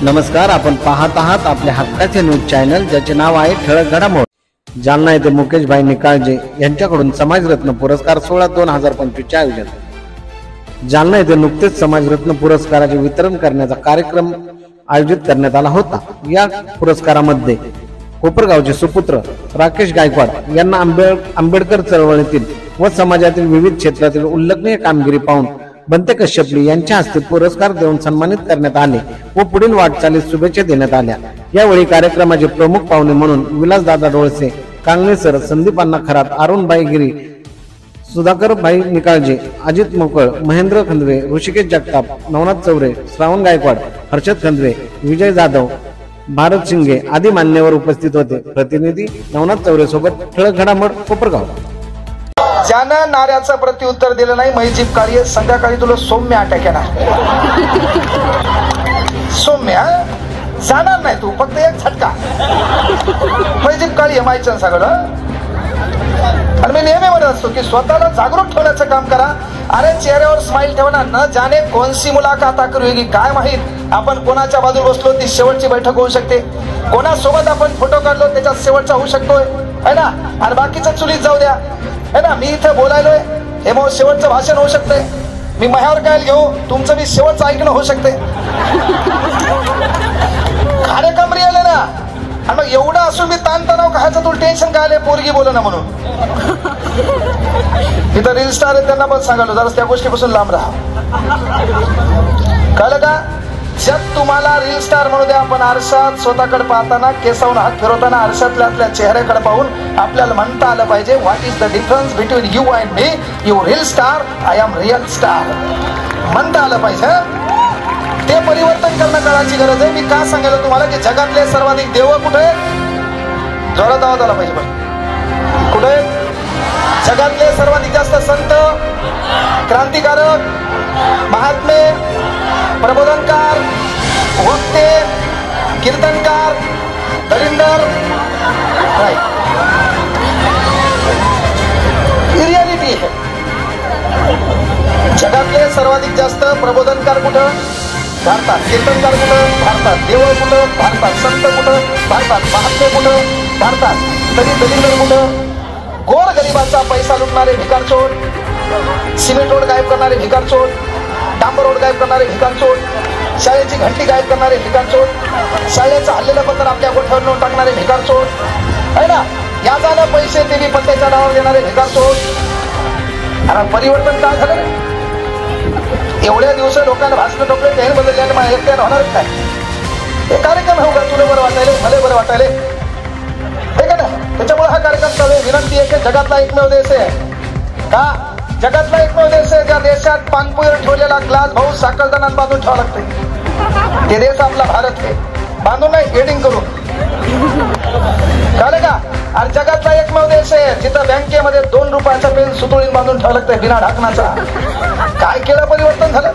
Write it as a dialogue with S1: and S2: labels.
S1: नमस्कार, आपण पाहत आहात आपले हक्काचे न्यूज चॅनल, ज्याचे नाव आहे ठळक घडामोडी। जालना येथे मुकेशभाई निकाळजे यांच्याकडून समाजरत्न पुरस्कार सोहळा 2025 चे आयोजन। जालना येथे नुकतेच समाजरत्न पुरस्काराचे वितरण करण्याचा कार्यक्रम आयोजित करण्यात आला होता। या पुरस्कारामध्ये कोपरगावचे सुपुत्र राकेश गायकवाड यांना आंबेडकर चळवळीतील व समाजातील विविध क्षेत्रातील उल्लेखनीय कामगिरी पाहून बंते कश्यपली यांच्या हस्ते पुरस्कार देऊन सन्मानित करण्यात आले व पुढील वाटचालीस शुभेच्छा देण्यात आल्या। यावेळी कार्यक्रमाचे प्रमुख पाहुणे म्हणून विलासदादा डोळसे, कांगणे सर, संदीप अण्णा खरात, अरुणभाई गिरी, सुधाकर भाई निकाळजे, अजित मोकळ, महेंद्र खंदवे, ऋषिकेश जगताप, नवनाथ चौरे, श्रावण गायकवाड, हर्षद खंदवे, विजय जाधव, भारत शिंगे आदी मान्यवर उपस्थित होते। प्रतिनिधी नवनाथ चौरे सोबत ठळक घडामोड कोपरगाव।
S2: ज्यानं नाऱ्याचं प्रत्युत्तर दिलं नाही, मैजीब कार्य संध्याकाळी तुला सौम्य अटॅक येणार। सौम्य जाणार नाही तू, फक्त एक झटका। मैजीब काळी माहिती सगळं। आणि मी नेहमी म्हणत असतो की स्वतःला जागरूक ठेवण्याचं काम करा। अरे चेहऱ्यावर स्माइल ठेवणार न जाने कोणसी मुलाकात करूगी काय माहित। आपण कोणाच्या बाजूला बसलो ती शेवटची बैठक होऊ शकते, कोणासोबत आपण फोटो काढलो त्याचा शेवटचा होऊ शकतोय, है ना। आणि बाकीचं चुलीत जाऊ द्या, है ना। मी इथे बोलायलोय, हे मग शेवटचं भाषण होऊ शकतंय। मी माह्यावर काय घेऊ, तुमचं मी शेवटचं ऐकणं होऊ शकते। कार्यक्रम रिअल आहे ना। आणि मग एवढं असून मी ताणतणाव खायचं, तुला टेन्शन काय आले पोरगी बोल ना म्हणून। इथं रील स्टार आहे त्यांना पण सांगालो जरा त्या गोष्टीपासून लांब राहा, कळलं का। जग तुम्हाला रील स्टार म्हणू द्या, आपण आरशात स्वतःकडे पाहताना, केसावून हात फिरवताना आरशातल्या आपल्या चेहऱ्याकडे पाहून आपल्याला म्हणता आलं पाहिजे, what is the difference between you and me, you reel star, I am real star, म्हणता आलं पाहिजे। ते परिवर्तन करणं काळाची गरज आहे। मी का सांगायला तुम्हाला की जगातले सर्वाधिक देव कुठे, जोरात आवाज आला पाहिजे पण कुठे, जगातले सर्वाधिक जास्त संत, क्रांतिकारक, महात्मे, प्रबोधनकार, वक्ते, कीर्तनकार, दलिंदर, रियालिटी आहे। जगातले सर्वाधिक जास्त प्रबोधनकार कुठं, भारतात, कीर्तनकार कुठं, भारतात, देवळ कुठं, भारतात, संत कुठं, भारतात, महात्मे कुठं, भारतात, तरी दलिंदर कुठं, गोर गरिबाचा पैसा लुटणारे भिकारचोट, सिमेंट रोड गायब करणारे भिकारचोट, डांबर रोड गायब करणारे भिकारचोट, शाळेची घंटी गायब करणारे भिकारचोट, शाळेचं हल्लेलं पत्र आपल्या गोठ्यावर नेऊन टाकणारे भिकारचोट, है ना। या झालं पैसे ते पत्त्याच्या नावावर देणारे भिकारचोट। आणि परिवर्तन काय झालं, एवढ्या दिवस लोकांना भाषण टोकले, ते बदलले, मग एकट्यानं होणारच काय। हे कार्यक्रम होऊ का, तुला बरं वाटायले, मला बरं वाटायले, हे का ना। त्याच्यामुळे हा कार्यक्रम चालू आहे। विनंती आहे की जगातला एकमेव देश आहे का, जगातला एकमेव देश आहे ज्या देशात पानपुईवर ठेवलेला ग्लास भाऊ साखळदानात बांधून ठेवा लागते। ते देश आपला भारत आहे, बांधून नाही एडिंग करून, कळलं का। आणि जगातला एकमेव देश आहे जिथं बँकेमध्ये 2 रुपयाचा पेन सुतळीन बांधून ठेवा लागतंय बिना ढाकणाचा। काय केलं परिवर्तन झालं,